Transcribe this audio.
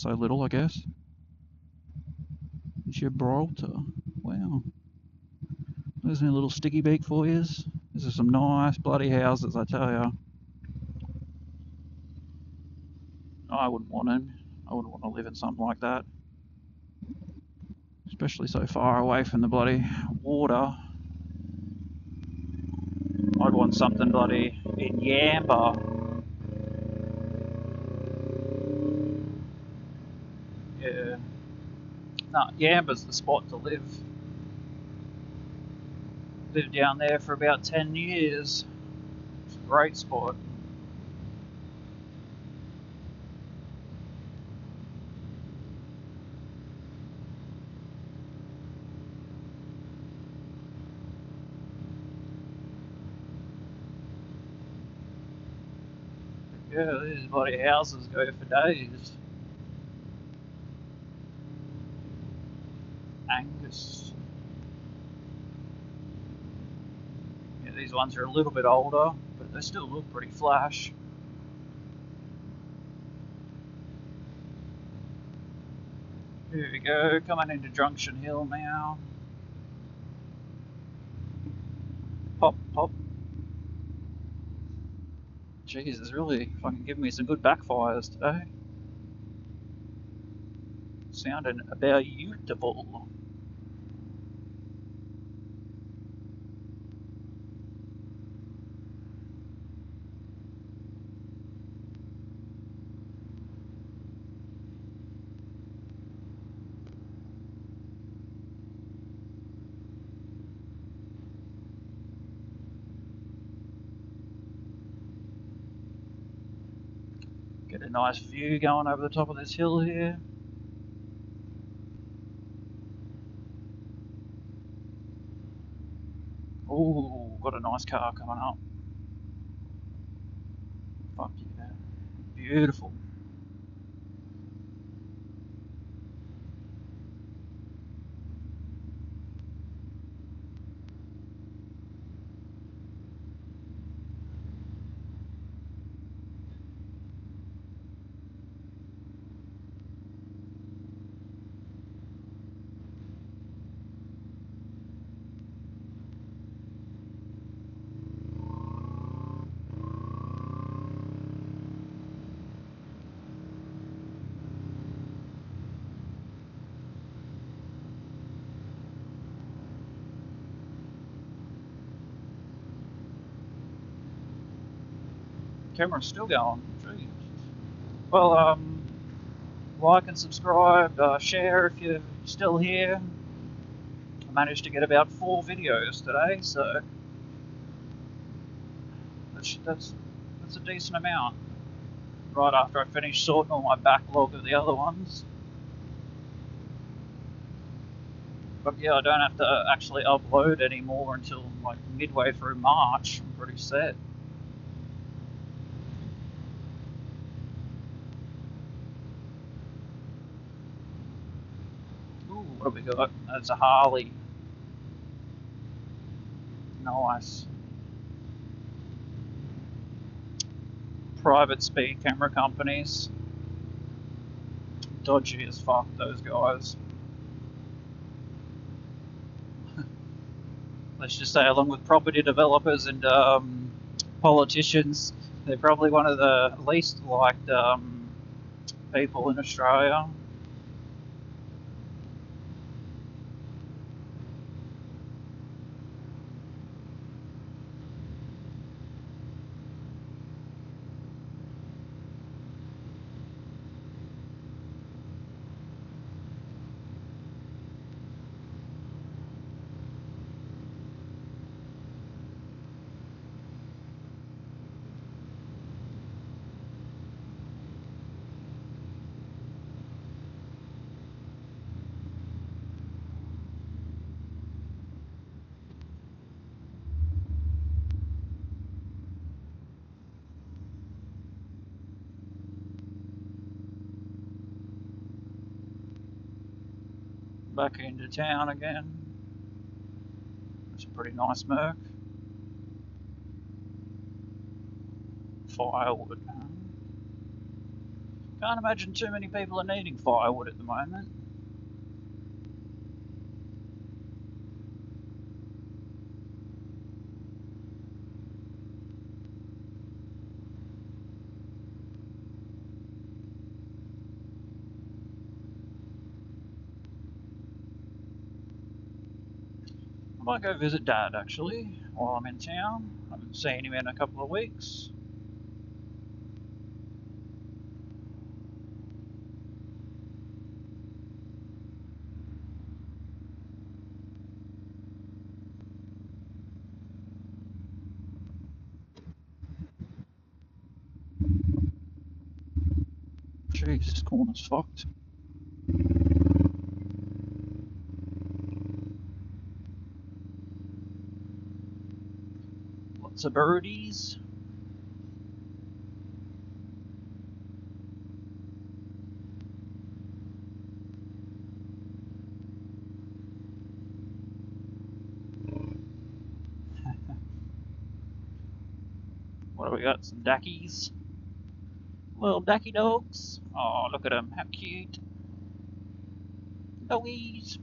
so little, I guess. Gibraltar. Wow. There's a little sticky beak for you. This is some nice bloody houses, I tell you. I wouldn't want them. I wouldn't want to live in something like that. Especially so far away from the bloody water. I'd want something bloody in Yamba. Yeah. No, Yamba's the spot to live. Lived down there for about 10 years. It's a great spot. Yeah, these bloody houses go for days. Angus. Yeah, these ones are a little bit older, but they still look pretty flash. Here we go, coming into Junction Hill now. Pop, pop. Jeez, it's really fucking giving me some good backfires today. Sounding about beautiful. Get a nice view going over the top of this hill here. Ooh, got a nice car coming up. Fuck yeah. Beautiful. Camera's still going. Jeez. Well, like and subscribe, share if you're still here. I managed to get about 4 videos today, so that's a decent amount. Right after I finish sorting all my backlog of the other ones. But yeah, I don't have to actually upload anymore until like midway through March. I'm pretty set. Ooh, what have we got? That's a Harley. Nice. Private speed camera companies. Dodgy as fuck, those guys. Let's just say, along with property developers and politicians, they're probably one of the least liked people in Australia. Back into town again. It's a pretty nice Merc. Firewood. Can't imagine too many people are needing firewood at the moment. I might go visit Dad, actually, while I'm in town. I haven't seen him in a couple of weeks. Jeez, this corner's fucked. Lots of birdies. What do we got? Some dackies. Little dacky dogs. Oh, look at them. How cute. Doggies.